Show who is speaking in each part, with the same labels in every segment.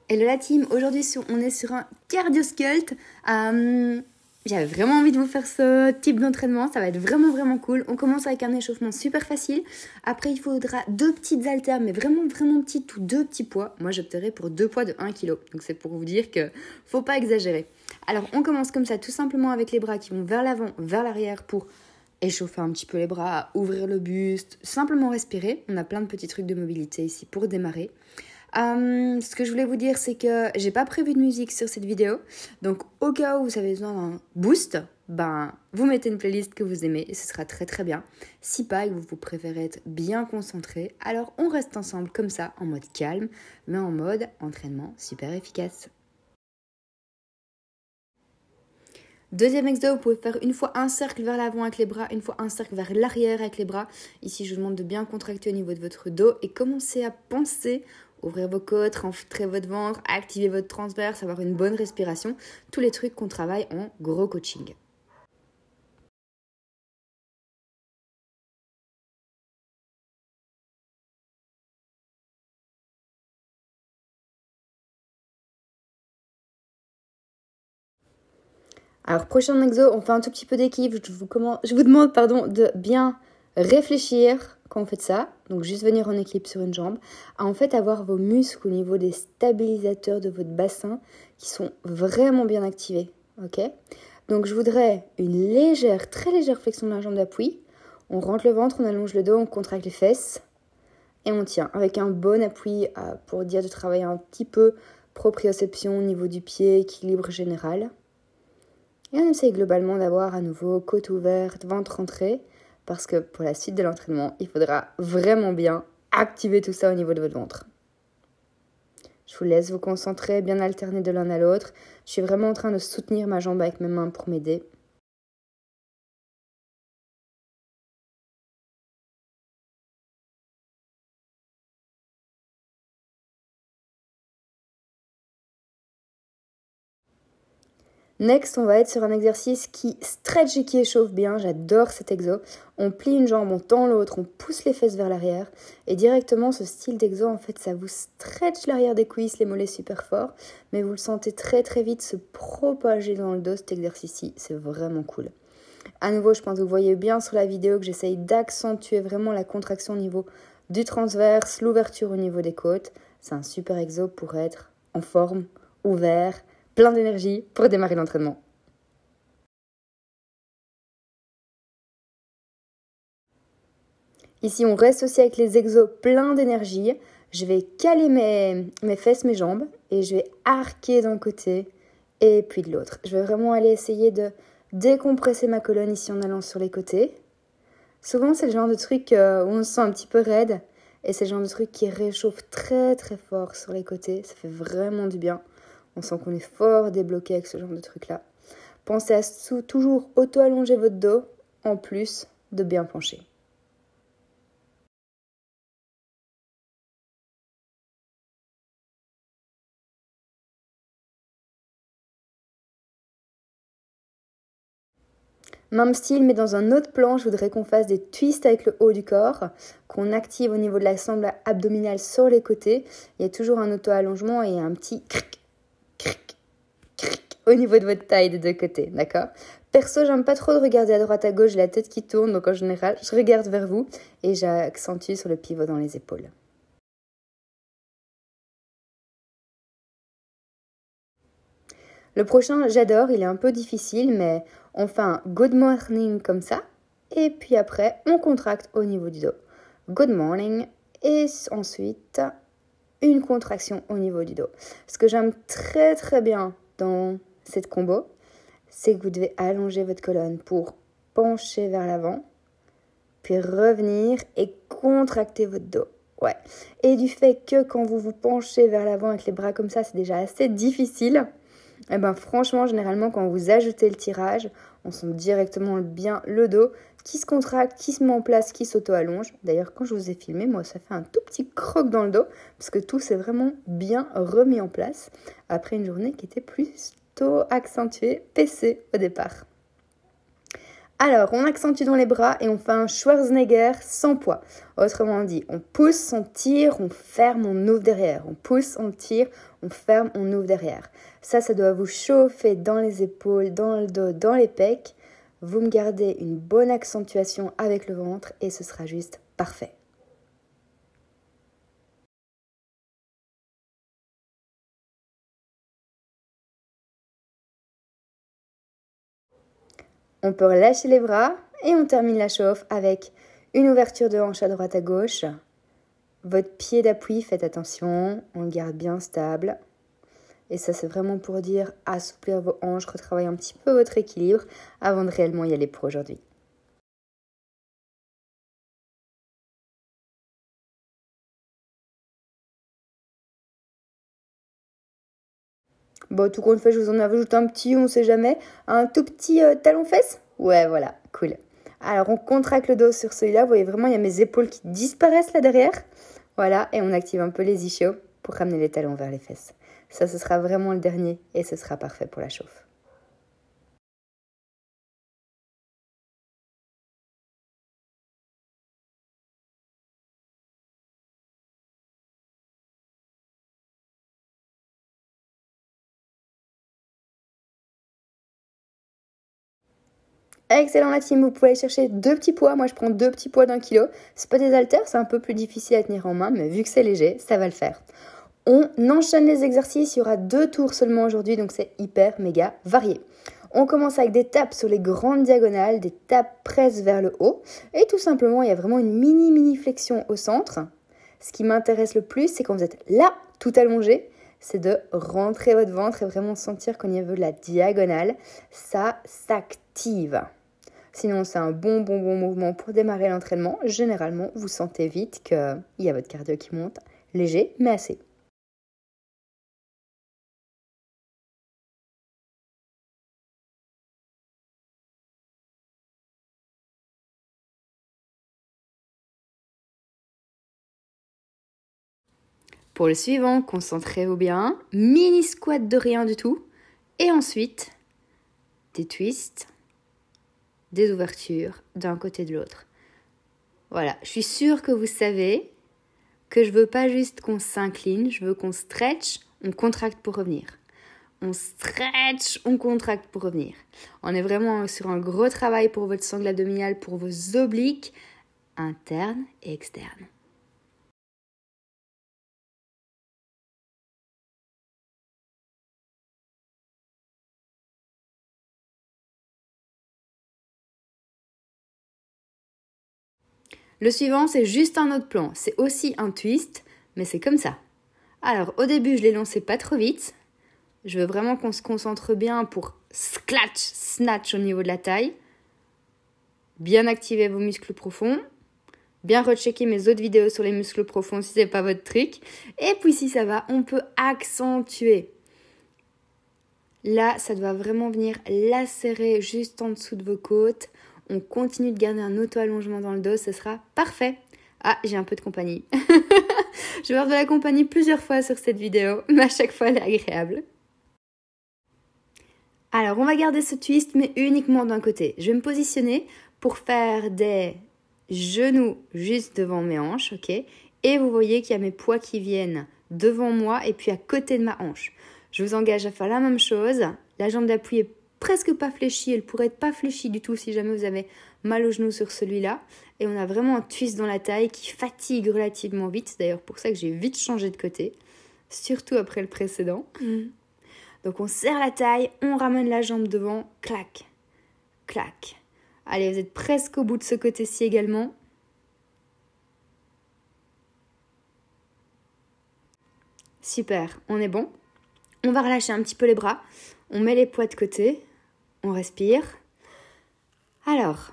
Speaker 1: Hello la team, aujourd'hui on est sur un cardio sculpt. J'avais vraiment envie de vous faire ce type d'entraînement, ça va être vraiment cool. On commence avec un échauffement super facile. Après il faudra 2 petites haltères, mais vraiment petites ou 2 petits poids. Moi j'opterai pour 2 poids de 1 kg, donc c'est pour vous dire que faut pas exagérer. Alors on commence comme ça, tout simplement avec les bras qui vont vers l'avant, vers l'arrière pour échauffer un petit peu les bras, ouvrir le buste, simplement respirer. On a plein de petits trucs de mobilité ici pour démarrer. Ce que je voulais vous dire, c'est que j'ai pas prévu de musique sur cette vidéo. Donc, au cas où vous avez besoin d'un boost, vous mettez une playlist que vous aimez et ce sera très bien. Si pas et que vous préférez être bien concentré, alors on reste ensemble comme ça, en mode calme, mais en mode entraînement super efficace. Deuxième exo, vous pouvez faire une fois un cercle vers l'avant avec les bras, une fois un cercle vers l'arrière avec les bras. Ici, je vous demande de bien contracter au niveau de votre dos et commencer à penser, ouvrir vos côtes, rentrer votre ventre, activer votre transverse, avoir une bonne respiration. Tous les trucs qu'on travaille en gros coaching. Alors, prochain exo, on fait un tout petit peu d'équilibre. Je vous demande de bien réfléchir quand vous faites ça. Donc, juste venir en équilibre sur une jambe. À en fait avoir vos muscles au niveau des stabilisateurs de votre bassin qui sont vraiment bien activés. Ok ? Donc, je voudrais une très légère flexion de la jambe d'appui. On rentre le ventre, on allonge le dos, on contracte les fesses. Et on tient avec un bon appui pour dire de travailler un petit peu proprioception au niveau du pied, équilibre général. Et on essaye globalement d'avoir à nouveau côte ouverte, ventre rentré, parce que pour la suite de l'entraînement, il faudra vraiment bien activer tout ça au niveau de votre ventre. Je vous laisse vous concentrer, bien alterner de l'un à l'autre. Je suis vraiment en train de soutenir ma jambe avec mes mains pour m'aider. Next, on va être sur un exercice qui stretch et qui échauffe bien. J'adore cet exo. On plie une jambe, on tend l'autre, on pousse les fesses vers l'arrière. Et directement, ce style d'exo, en fait, ça vous stretch l'arrière des cuisses, les mollets super fort. Mais vous le sentez très vite se propager dans le dos, cet exercice-ci. C'est vraiment cool. À nouveau, je pense que vous voyez bien sur la vidéo que j'essaye d'accentuer vraiment la contraction au niveau du transverse, l'ouverture au niveau des côtes. C'est un super exo pour être en forme, ouvert, plein d'énergie pour démarrer l'entraînement. Ici, on reste aussi avec les exos plein d'énergie. Je vais caler mes fesses, mes jambes et je vais arquer d'un côté et puis de l'autre. Je vais vraiment aller essayer de décompresser ma colonne ici en allant sur les côtés. Souvent, c'est le genre de truc où on se sent un petit peu raide et c'est le genre de truc qui réchauffe très fort sur les côtés. Ça fait vraiment du bien. On sent qu'on est fort débloqué avec ce genre de truc-là. Pensez à toujours auto-allonger votre dos, en plus de bien pencher. Même style, mais dans un autre plan, je voudrais qu'on fasse des twists avec le haut du corps, qu'on active au niveau de la sangle abdominale sur les côtés. Il y a toujours un auto-allongement et un petit cric au niveau de votre taille des deux côtés, d'accord ? Perso, j'aime pas trop de regarder à droite à gauche, j'ai la tête qui tourne, donc en général, je regarde vers vous et j'accentue sur le pivot dans les épaules. Le prochain, j'adore, il est un peu difficile, mais on fait un good morning comme ça, et puis après, on contracte au niveau du dos. Good morning, et ensuite, une contraction au niveau du dos. Ce que j'aime très bien dans cette combo, c'est que vous devez allonger votre colonne pour pencher vers l'avant, puis revenir et contracter votre dos. Ouais. Et du fait que quand vous vous penchez vers l'avant avec les bras comme ça, c'est déjà assez difficile. Et franchement, généralement, quand vous ajoutez le tirage, on sent directement bien le dos qui se contracte, qui se met en place, qui s'auto-allonge. D'ailleurs, quand je vous ai filmé, moi, ça fait un tout petit croc dans le dos parce que tout s'est vraiment bien remis en place après une journée qui était plutôt accentuée, PC au départ. Alors, on accentue dans les bras et on fait un Schwarzenegger sans poids. Autrement dit, on pousse, on tire, on ferme, on ouvre derrière. On pousse, on tire, on ferme, on ouvre derrière. Ça doit vous chauffer dans les épaules, dans le dos, dans les pecs. Vous me gardez une bonne accentuation avec le ventre et ce sera juste parfait. On peut relâcher les bras et on termine la chauffe avec une ouverture de hanche à droite à gauche. Votre pied d'appui, faites attention, on le garde bien stable. Et ça, c'est vraiment pour dire assouplir vos hanches, retravailler un petit peu votre équilibre avant de réellement y aller pour aujourd'hui. Bon, tout compte fait, je vous en ajoute un petit, on sait jamais, un tout petit talon-fesse. Ouais, voilà, cool. Alors, on contracte le dos sur celui-là. Vous voyez vraiment, il y a mes épaules qui disparaissent là derrière. Voilà, et on active un peu les ischios pour ramener les talons vers les fesses. Ça, ce sera vraiment le dernier et ce sera parfait pour la chauffe. Excellent la team, vous pouvez aller chercher 2 petits poids. Moi, je prends 2 petits poids d'1 kilo. C'est pas des haltères, c'est un peu plus difficile à tenir en main, mais vu que c'est léger, ça va le faire. On enchaîne les exercices, il y aura 2 tours seulement aujourd'hui, donc c'est hyper méga varié. On commence avec des tapes sur les grandes diagonales, des tapes presses vers le haut. Et tout simplement, il y a vraiment une mini flexion au centre. Ce qui m'intéresse le plus, c'est quand vous êtes là, tout allongé, c'est de rentrer votre ventre et vraiment sentir qu'au niveau de la diagonale, ça s'active. Sinon, c'est un bon mouvement pour démarrer l'entraînement. Généralement, vous sentez vite qu'il y a votre cardio qui monte, léger, mais assez. Pour le suivant, concentrez-vous bien. Mini squat de rien du tout. Et ensuite, des twists, des ouvertures d'un côté et de l'autre. Voilà, je suis sûre que vous savez que je veux pas juste qu'on s'incline, je veux qu'on stretch, on contracte pour revenir. On stretch, on contracte pour revenir. On est vraiment sur un gros travail pour votre sangle abdominale, pour vos obliques internes et externes. Le suivant, c'est juste un autre plan. C'est aussi un twist, mais c'est comme ça. Alors, au début, je l'ai lancé pas trop vite. Je veux vraiment qu'on se concentre bien pour snatch au niveau de la taille. Bien activer vos muscles profonds. Bien rechecker mes autres vidéos sur les muscles profonds si c'est pas votre truc. Et puis si ça va, on peut accentuer. Là, ça doit vraiment venir lacérer juste en dessous de vos côtes. On continue de garder un auto-allongement dans le dos, ce sera parfait. Ah, j'ai un peu de compagnie. Je vais avoir de la compagnie plusieurs fois sur cette vidéo, mais à chaque fois, elle est agréable. Alors, on va garder ce twist, mais uniquement d'un côté. Je vais me positionner pour faire des genoux juste devant mes hanches, ok? Et vous voyez qu'il y a mes poids qui viennent devant moi et puis à côté de ma hanche. Je vous engage à faire la même chose. La jambe d'appui est presque pas fléchie, elle pourrait être pas fléchie du tout si jamais vous avez mal au genou sur celui-là. Et on a vraiment un twist dans la taille qui fatigue relativement vite. C'est d'ailleurs pour ça que j'ai vite changé de côté, surtout après le précédent. Donc on serre la taille, on ramène la jambe devant, clac, clac. Allez, vous êtes presque au bout de ce côté-ci également. Super, on est bon. On va relâcher un petit peu les bras. On met les poids de côté. On respire. Alors,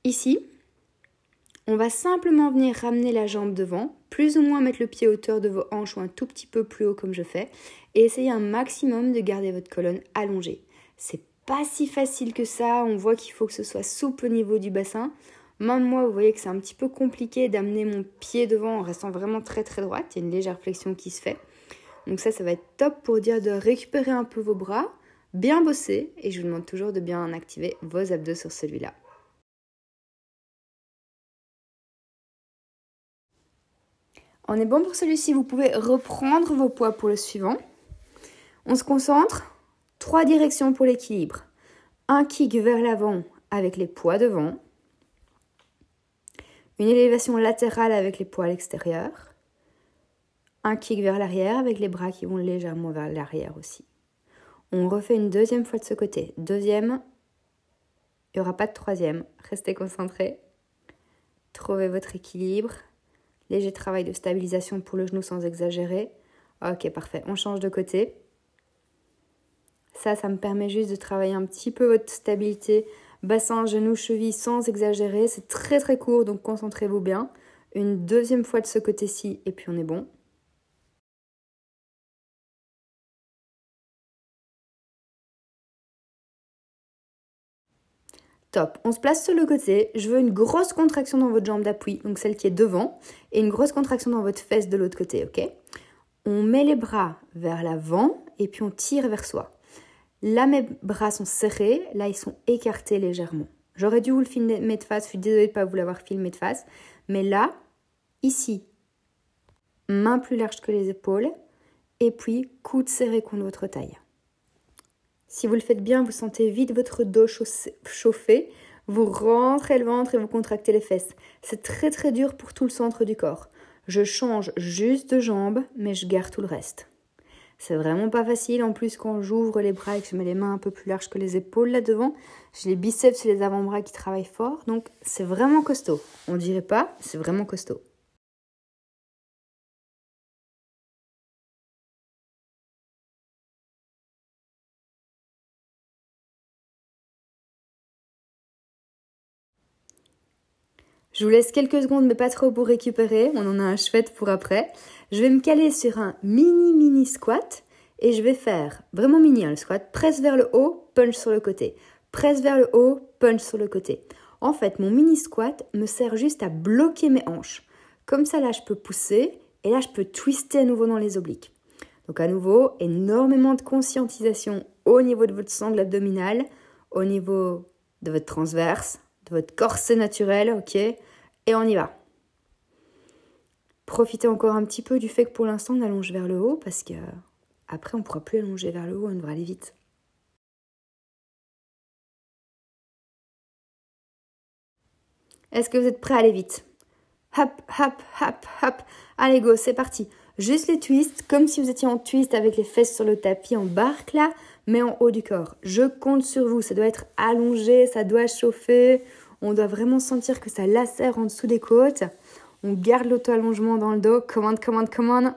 Speaker 1: ici, on va simplement venir ramener la jambe devant, plus ou moins mettre le pied à hauteur de vos hanches ou un tout petit peu plus haut comme je fais, et essayer un maximum de garder votre colonne allongée. C'est pas si facile que ça, on voit qu'il faut que ce soit souple au niveau du bassin. Même moi, vous voyez que c'est un petit peu compliqué d'amener mon pied devant en restant vraiment très très droite. Il y a une légère flexion qui se fait. Donc ça va être top pour dire de récupérer un peu vos bras, bien bosser, et je vous demande toujours de bien activer vos abdos sur celui-là. On est bon pour celui-ci, vous pouvez reprendre vos poids pour le suivant. On se concentre. 3 directions pour l'équilibre. Un kick vers l'avant avec les poids devant. Une élévation latérale avec les poids à l'extérieur. Un kick vers l'arrière avec les bras qui vont légèrement vers l'arrière aussi. On refait une deuxième fois de ce côté. Deuxième, il n'y aura pas de troisième. Restez concentrés. Trouvez votre équilibre. Léger travail de stabilisation pour le genou sans exagérer. Ok, parfait. On change de côté. Ça me permet juste de travailler un petit peu votre stabilité. Bassin, genou, cheville sans exagérer. C'est très très court, donc concentrez-vous bien. Une deuxième fois de ce côté-ci et puis on est bon. Top. On se place sur le côté. Je veux une grosse contraction dans votre jambe d'appui, donc celle qui est devant, et une grosse contraction dans votre fesse de l'autre côté, ok? On met les bras vers l'avant et puis on tire vers soi. Là, mes bras sont serrés. Là, ils sont écartés légèrement. J'aurais dû vous le filmer de face. Je suis désolée de ne pas vous l'avoir filmé de face. Mais là, ici, main plus large que les épaules. Et puis, coude serré contre votre taille. Si vous le faites bien, vous sentez vite votre dos chauffer. Vous rentrez le ventre et vous contractez les fesses. C'est très très dur pour tout le centre du corps. Je change juste de jambe, mais je garde tout le reste. C'est vraiment pas facile. En plus, quand j'ouvre les bras et que je mets les mains un peu plus larges que les épaules là devant, j'ai les biceps et les avant-bras qui travaillent fort. Donc, c'est vraiment costaud. On dirait pas, c'est vraiment costaud. Je vous laisse quelques secondes, mais pas trop pour récupérer. On en a un chouette pour après. Je vais me caler sur un mini squat. Et je vais faire, vraiment mini le squat, presse vers le haut, punch sur le côté. Presse vers le haut, punch sur le côté. En fait, mon mini squat me sert juste à bloquer mes hanches. Comme ça, là, je peux pousser et là, je peux twister à nouveau dans les obliques. Donc à nouveau, énormément de conscientisation au niveau de votre sangle abdominale, au niveau de votre transverse, de votre corset naturel, ok? Et on y va. Profitez encore un petit peu du fait que pour l'instant, on allonge vers le haut parce que après, on ne pourra plus allonger vers le haut, on devra aller vite. Est-ce que vous êtes prêts à aller vite? Hop, hop, hop, hop. Allez, go, c'est parti. Juste les twists, comme si vous étiez en twist avec les fesses sur le tapis en barque là, mais en haut du corps. Je compte sur vous, ça doit être allongé, ça doit chauffer. On doit vraiment sentir que ça lacère en dessous des côtes. On garde l'auto-allongement dans le dos. Come on.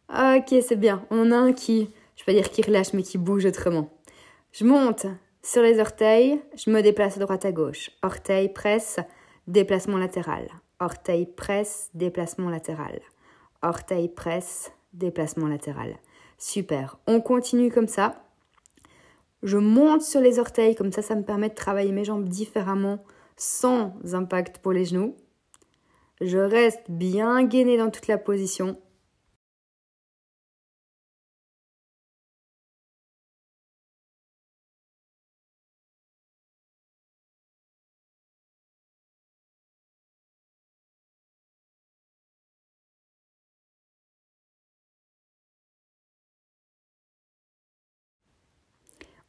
Speaker 1: Ok, c'est bien. On en a un qui, je vais pas dire qui relâche, mais qui bouge autrement. Je monte sur les orteils, je me déplace de droite à gauche. Orteil, presse, déplacement latéral. Orteil, presse, déplacement latéral. Orteil, presse, déplacement latéral. Super. On continue comme ça. Je monte sur les orteils, comme ça me permet de travailler mes jambes différemment, sans impact pour les genoux. Je reste bien gainée dans toute la position.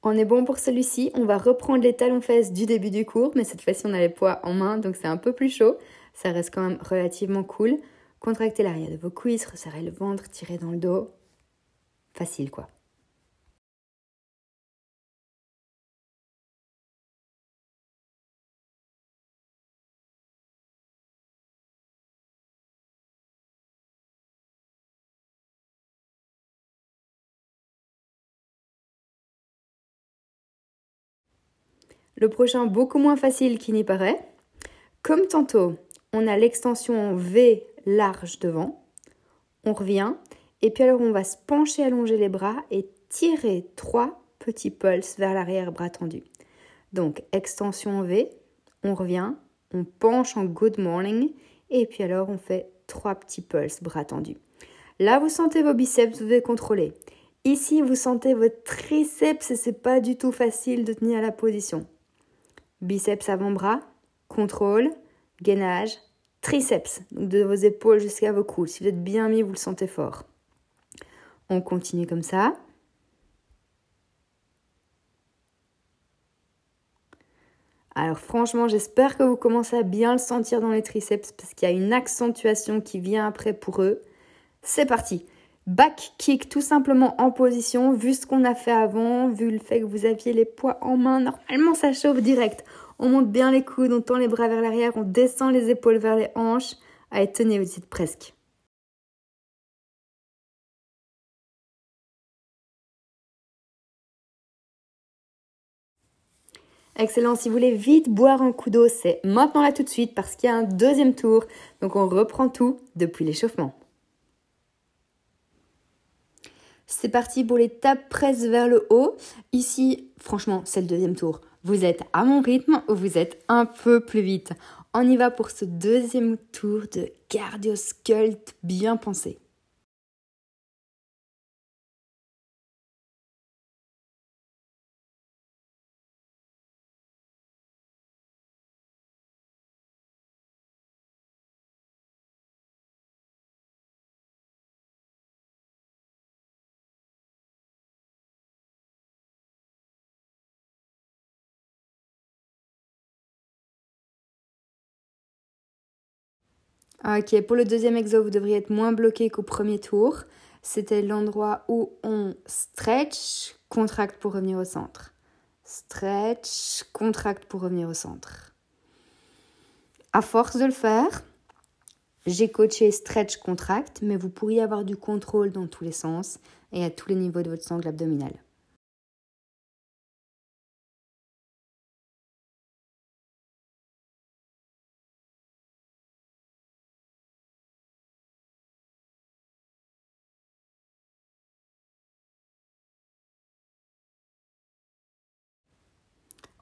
Speaker 1: On est bon pour celui-ci. On va reprendre les talons-fesses du début du cours, mais cette fois-ci, on a les poids en main, donc c'est un peu plus chaud. Ça reste quand même relativement cool. Contractez l'arrière de vos cuisses, resserrez le ventre, tirez dans le dos. Facile, quoi. Le prochain, beaucoup moins facile qu'il n'y paraît. Comme tantôt, on a l'extension en V large devant. On revient. Et puis alors, on va se pencher, allonger les bras et tirer 3 petits pulses vers l'arrière, bras tendus. Donc, extension en V. On revient. On penche en good morning. Et puis alors, on fait 3 petits pulses, bras tendus. Là, vous sentez vos biceps, vous devez contrôler. Ici, vous sentez votre triceps et c'est pas du tout facile de tenir la position. Biceps avant-bras, contrôle, gainage, triceps, donc de vos épaules jusqu'à vos coudes. Si vous êtes bien mis, vous le sentez fort. On continue comme ça. Alors franchement, j'espère que vous commencez à bien le sentir dans les triceps parce qu'il y a une accentuation qui vient après pour eux. C'est parti. Back kick tout simplement en position. Vu ce qu'on a fait avant, vu le fait que vous aviez les poids en main, normalement ça chauffe direct. On monte bien les coudes, on tend les bras vers l'arrière, on descend les épaules vers les hanches. Allez, tenez, vous êtes presque. Excellent, si vous voulez vite boire un coup d'eau, c'est maintenant là tout de suite parce qu'il y a un deuxième tour. Donc on reprend tout depuis l'échauffement. C'est parti pour les tapes presse vers le haut. Ici, franchement, c'est le deuxième tour. Vous êtes à mon rythme ou vous êtes un peu plus vite. On y va pour ce deuxième tour de cardio sculpt bien pensé. Ok, pour le deuxième exo, vous devriez être moins bloqué qu'au premier tour. C'était l'endroit où on stretch, contracte pour revenir au centre. Stretch, contracte pour revenir au centre. À force de le faire, j'ai coaché stretch, contract, mais vous pourriez avoir du contrôle dans tous les sens et à tous les niveaux de votre sangle abdominale.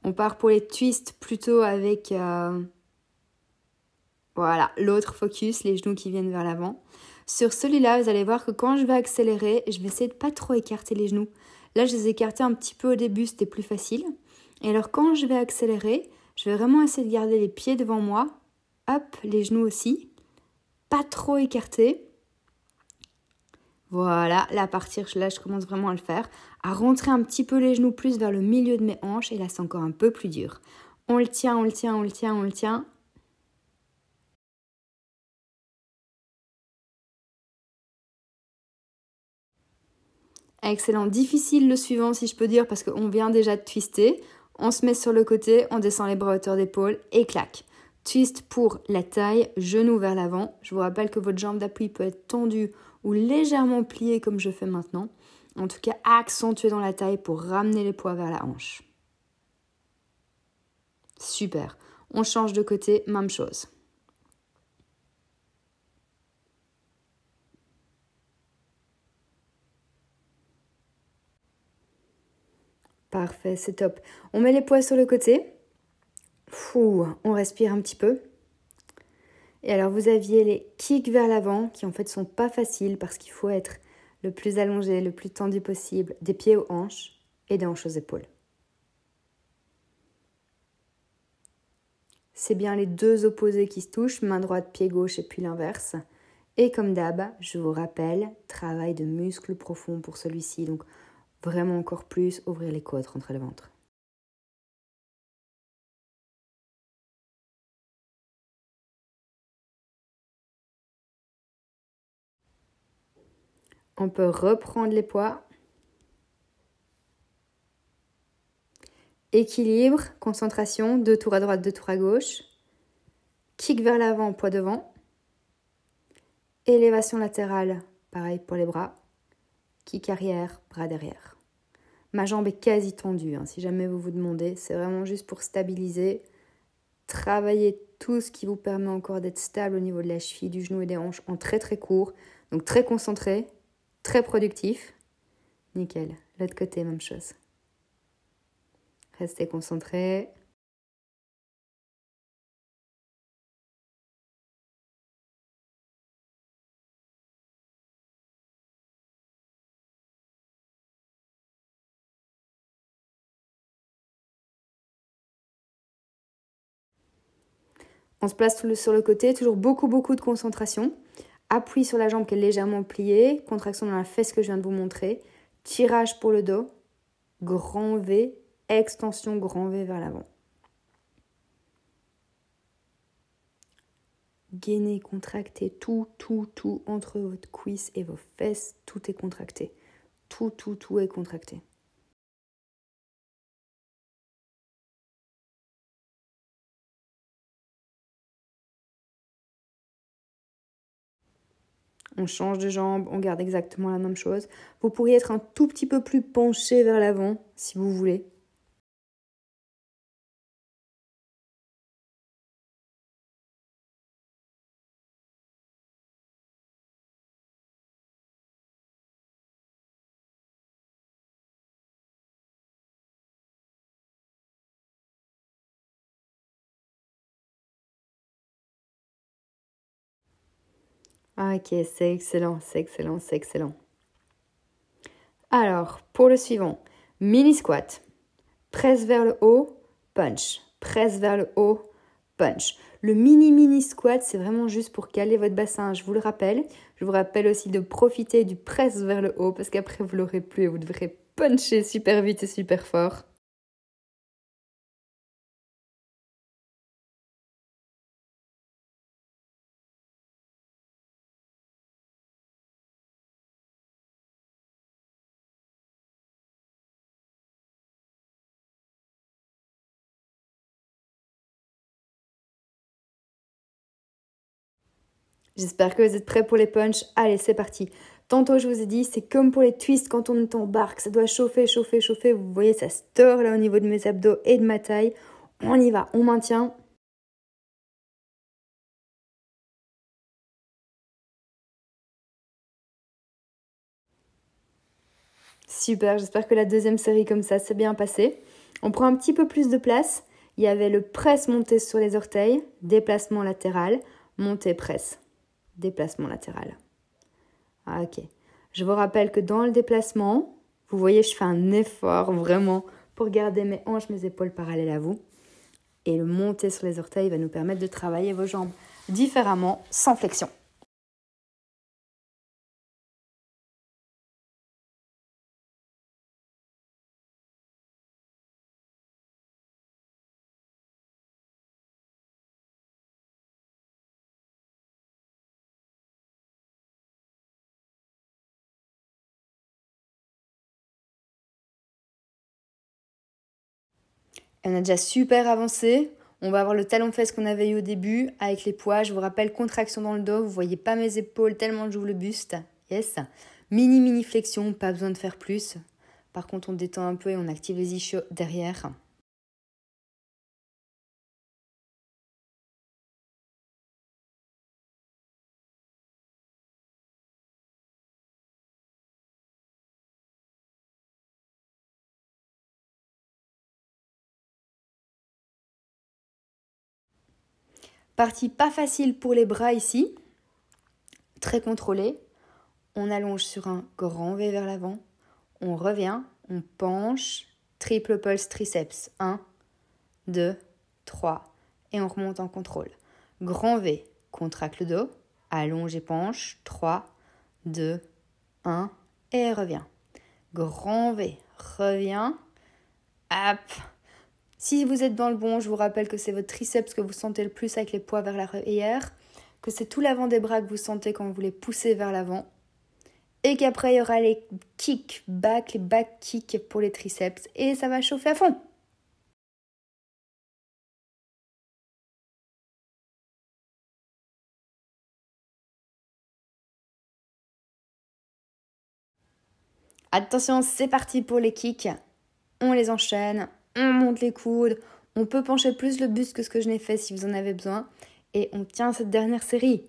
Speaker 1: On part pour les twists plutôt avec voilà, l'autre focus, les genoux qui viennent vers l'avant. Sur celui-là, vous allez voir que quand je vais accélérer, je vais essayer de pas trop écarter les genoux. Là, je les ai écartés un petit peu au début, c'était plus facile. Et alors, quand je vais accélérer, je vais vraiment essayer de garder les pieds devant moi. Hop, les genoux aussi. Pas trop écartés. Voilà, là, à partir là, je commence vraiment à le faire. À rentrer un petit peu les genoux plus vers le milieu de mes hanches. Et là, c'est encore un peu plus dur. On le tient, on le tient, on le tient, on le tient. Excellent. Difficile le suivant, si je peux dire, parce qu'on vient déjà de twister. On se met sur le côté, on descend les bras à hauteur d'épaule et clac. Twist pour la taille, genou vers l'avant. Je vous rappelle que votre jambe d'appui peut être tendue ou légèrement pliée comme je fais maintenant. En tout cas, accentuée dans la taille pour ramener les poids vers la hanche. Super. On change de côté, même chose. Parfait, c'est top. On met les poids sur le côté. On respire un petit peu. Et alors, vous aviez les kicks vers l'avant qui en fait sont pas faciles parce qu'il faut être le plus allongé, le plus tendu possible, des pieds aux hanches et des hanches aux épaules. C'est bien les deux opposés qui se touchent, main droite, pied gauche et puis l'inverse. Et comme d'hab, je vous rappelle, travail de muscles profond pour celui-ci. Donc vraiment encore plus, ouvrir les côtes, rentrer le ventre. On peut reprendre les poids. Équilibre, concentration, 2 tours à droite, 2 tours à gauche. Kick vers l'avant, poids devant. Élévation latérale, pareil pour les bras. Kick arrière, bras derrière. Ma jambe est quasi tendue, si jamais vous vous demandez. C'est vraiment juste pour stabiliser. Travailler tout ce qui vous permet encore d'être stable au niveau de la cheville, du genou et des hanches en très très court. Donc très concentré, très productif. Nickel. L'autre côté, même chose. Restez concentré. On se place sur le côté, toujours beaucoup de concentration. Appui sur la jambe qui est légèrement pliée, contraction dans la fesse que je viens de vous montrer, tirage pour le dos, grand V, extension grand V vers l'avant. Gainez, contractez, tout entre votre cuisse et vos fesses, tout est contracté. Tout est contracté. On change de jambe, on garde exactement la même chose. Vous pourriez être un tout petit peu plus penché vers l'avant si vous voulez. Ok, c'est excellent. Alors, pour le suivant, mini squat. Presse vers le haut, punch. Presse vers le haut, punch. Le mini squat, c'est vraiment juste pour caler votre bassin, je vous le rappelle. Je vous rappelle aussi de profiter du presse vers le haut parce qu'après vous l'aurez plus et vous devrez puncher super vite et super fort. J'espère que vous êtes prêts pour les punchs. Allez, c'est parti. Tantôt, je vous ai dit, c'est comme pour les twists quand on est en barque. Ça doit chauffer. Vous voyez, ça se tord là au niveau de mes abdos et de ma taille. On y va, on maintient. Super, j'espère que la deuxième série comme ça s'est bien passée. On prend un petit peu plus de place. Il y avait le presse monté sur les orteils, déplacement latéral, montée presse, déplacement latéral. Ah, ok. Je vous rappelle que dans le déplacement, vous voyez, je fais un effort vraiment pour garder mes hanches, mes épaules parallèles à vous. Et le monter sur les orteils va nous permettre de travailler vos jambes différemment, sans flexion. On a déjà super avancé. On va avoir le talon-fesse qu'on avait eu au début avec les poids. Je vous rappelle, contraction dans le dos. Vous voyez pas mes épaules tellement j'ouvre le buste. Yes. Mini flexion, pas besoin de faire plus. Par contre, on détend un peu et on active les ischios derrière. Partie pas facile pour les bras ici. Très contrôlé. On allonge sur un grand V vers l'avant. On revient, on penche. Triple pulse triceps. 1, 2, 3. Et on remonte en contrôle. Grand V, contracte le dos. Allonge et penche. 3, 2, 1. Et revient. Grand V, revient. Hop. Si vous êtes dans le bon, je vous rappelle que c'est votre triceps que vous sentez le plus avec les poids vers l'arrière, que c'est tout l'avant des bras que vous sentez quand vous les poussez vers l'avant, et qu'après il y aura les kicks back, les back kicks pour les triceps, et ça va chauffer à fond. Attention, c'est parti pour les kicks. On les enchaîne, on monte les coudes, on peut pencher plus le buste que ce que je n'ai fait si vous en avez besoin, et on tient cette dernière série.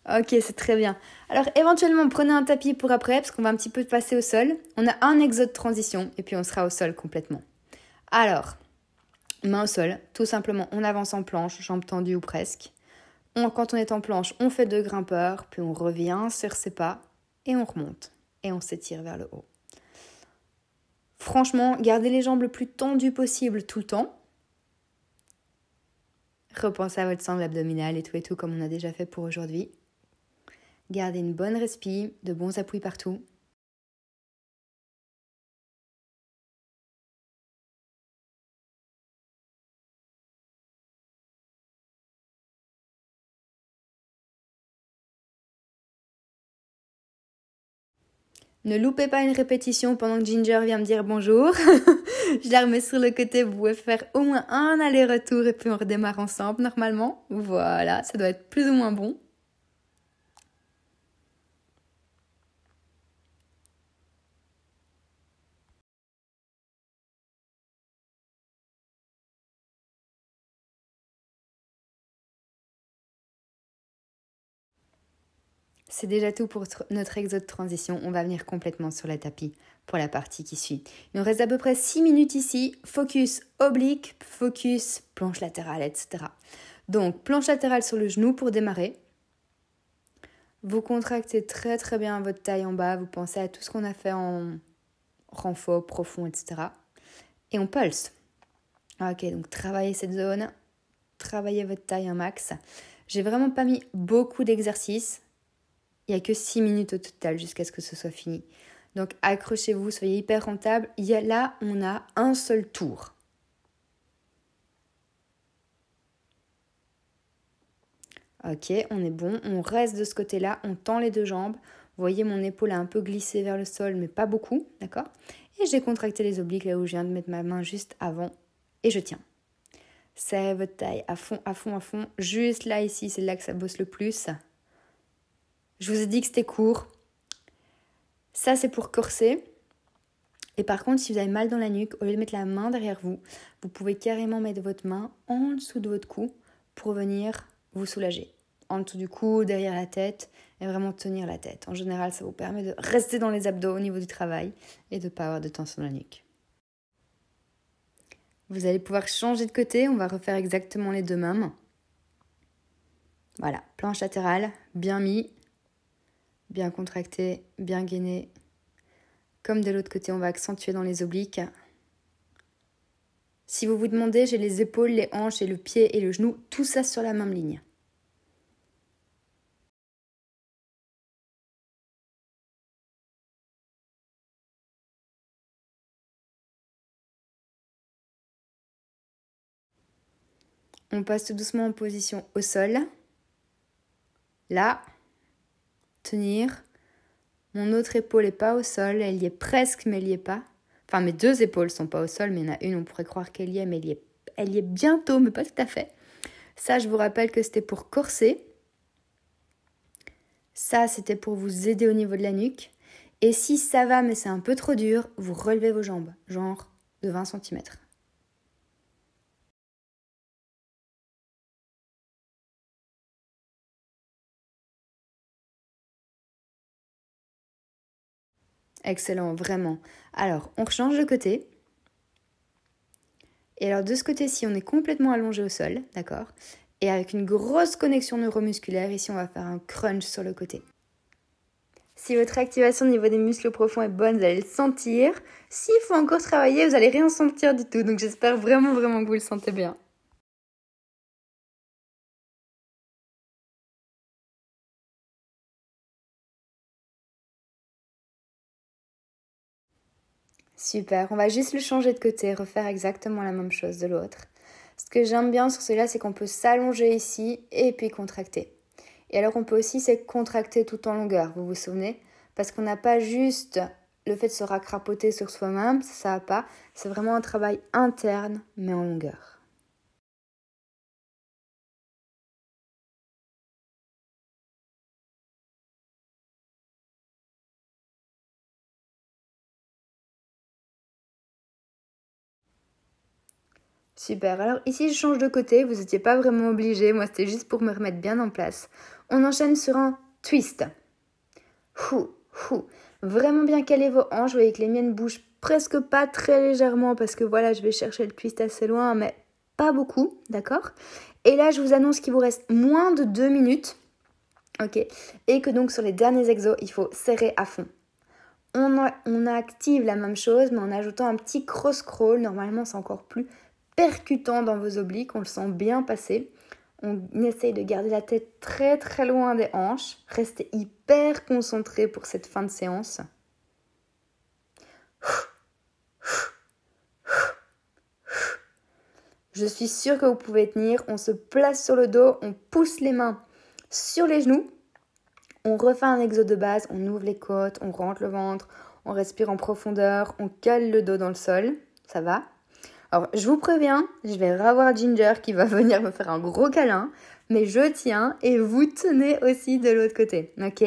Speaker 1: Ok, c'est très bien. Alors éventuellement, prenez un tapis pour après, parce qu'on va un petit peu passer au sol. On a un exode transition, et puis on sera au sol complètement. Alors, main au sol, tout simplement, on avance en planche, jambes tendues ou presque. Quand on est en planche, on fait 2 grimpeurs, puis on revient sur ses pas et on remonte. Et on s'étire vers le haut. Franchement, gardez les jambes le plus tendues possible tout le temps. Repensez à votre sangle abdominale et tout comme on a déjà fait pour aujourd'hui. Gardez une bonne respi, de bons appuis partout. Ne loupez pas une répétition pendant que Ginger vient me dire bonjour. Je la remets sur le côté, vous pouvez faire au moins un aller-retour et puis on redémarre ensemble normalement. Voilà, ça doit être plus ou moins bon. C'est déjà tout pour notre exo de transition. On va venir complètement sur le tapis pour la partie qui suit. Il nous reste à peu près 6 minutes ici. Focus oblique, focus planche latérale, etc. Donc, planche latérale sur le genou pour démarrer. Vous contractez très très bien votre taille en bas. Vous pensez à tout ce qu'on a fait en renfort, profond, etc. Et on pulse. Ok, donc travaillez cette zone. Travaillez votre taille un max. J'ai vraiment pas mis beaucoup d'exercices. Il n'y a que 6 minutes au total jusqu'à ce que ce soit fini. Donc accrochez-vous, soyez hyper rentable. Là, on a un seul tour. Ok, on est bon. On reste de ce côté-là. On tend les 2 jambes. Vous voyez, mon épaule a un peu glissé vers le sol, mais pas beaucoup. D'accord ? Et j'ai contracté les obliques là où je viens de mettre ma main juste avant. Et je tiens. C'est votre taille à fond, à fond, à fond. Juste là, ici, c'est là que ça bosse le plus. Je vous ai dit que c'était court. Ça, c'est pour corser. Et par contre, si vous avez mal dans la nuque, au lieu de mettre la main derrière vous, vous pouvez carrément mettre votre main en dessous de votre cou pour venir vous soulager. En dessous du cou, derrière la tête, et vraiment tenir la tête. En général, ça vous permet de rester dans les abdos au niveau du travail et de ne pas avoir de tension dans la nuque. Vous allez pouvoir changer de côté. On va refaire exactement les 2 mêmes. Voilà, planche latérale, bien mis. Bien contracté, bien gainé. Comme de l'autre côté, on va accentuer dans les obliques. Si vous vous demandez, j'ai les épaules, les hanches et le pied et le genou, tout ça sur la même ligne. On passe tout doucement en position au sol. Là, tenir. Mon autre épaule n'est pas au sol, elle y est presque, mais elle n'y est pas. Enfin, mes 2 épaules ne sont pas au sol, mais il y en a une, on pourrait croire qu'elle y est, mais elle y est bientôt, mais pas tout à fait. Ça, je vous rappelle que c'était pour corser. Ça, c'était pour vous aider au niveau de la nuque. Et si ça va, mais c'est un peu trop dur, vous relevez vos jambes, genre de 20 cm. Excellent, vraiment. Alors, on change de côté. Et alors, de ce côté-ci, on est complètement allongé au sol, d'accord ? Et avec une grosse connexion neuromusculaire, ici, on va faire un crunch sur le côté. Si votre activation au niveau des muscles profonds est bonne, vous allez le sentir. S'il faut encore travailler, vous n'allez rien sentir du tout. Donc, j'espère vraiment, vraiment que vous le sentez bien. Super, on va juste le changer de côté, refaire exactement la même chose de l'autre. Ce que j'aime bien sur celui-là, c'est qu'on peut s'allonger ici et puis contracter. Et alors on peut aussi se contracter tout en longueur, vous vous souvenez ? Parce qu'on n'a pas juste le fait de se racrapoter sur soi-même, ça va pas. C'est vraiment un travail interne, mais en longueur. Super, alors ici je change de côté, vous n'étiez pas vraiment obligé, moi c'était juste pour me remettre bien en place. On enchaîne sur un twist. Vraiment bien caler vos hanches, vous voyez que les miennes bougent presque pas très légèrement parce que voilà, je vais chercher le twist assez loin, mais pas beaucoup, d'accord ? Et là, je vous annonce qu'il vous reste moins de 2 minutes. Ok. Et que donc sur les derniers exos, il faut serrer à fond. On active la même chose, mais en ajoutant un petit cross-crawl. Normalement, c'est encore plus percutant dans vos obliques. On le sent bien passer. On essaye de garder la tête très très loin des hanches. Restez hyper concentré pour cette fin de séance. Je suis sûre que vous pouvez tenir. On se place sur le dos, on pousse les mains sur les genoux. On refait un exo de base, on ouvre les côtes, on rentre le ventre, on respire en profondeur, on cale le dos dans le sol. Ça va? Alors, je vous préviens, je vais revoir Ginger qui va venir me faire un gros câlin. Mais je tiens et vous tenez aussi de l'autre côté. Ok?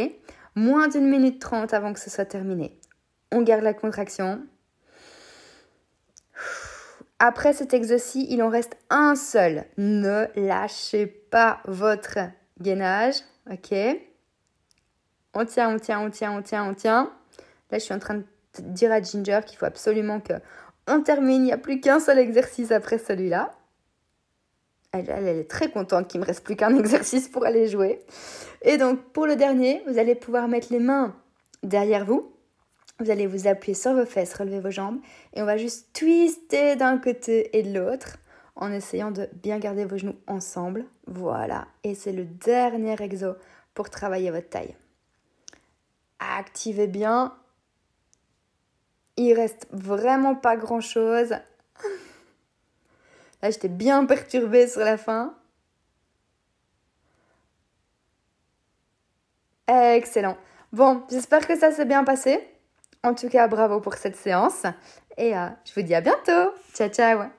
Speaker 1: Moins d'1 minute 30 avant que ce soit terminé. On garde la contraction. Après cet exercice, il en reste un seul. Ne lâchez pas votre gainage. Ok? On tient. Là, je suis en train de dire à Ginger qu'il faut absolument qu'on termine. Il n'y a plus qu'un seul exercice après celui-là. Elle est très contente qu'il ne me reste plus qu'un exercice pour aller jouer. Et donc, pour le dernier, vous allez pouvoir mettre les mains derrière vous. Vous allez vous appuyer sur vos fesses, relever vos jambes. Et on va juste twister d'un côté et de l'autre en essayant de bien garder vos genoux ensemble. Voilà. Et c'est le dernier exo pour travailler votre taille. Activez bien. Il reste vraiment pas grand-chose. Là, j'étais bien perturbée sur la fin. Excellent. Bon, j'espère que ça s'est bien passé. En tout cas, bravo pour cette séance. Et je vous dis à bientôt. Ciao, ciao.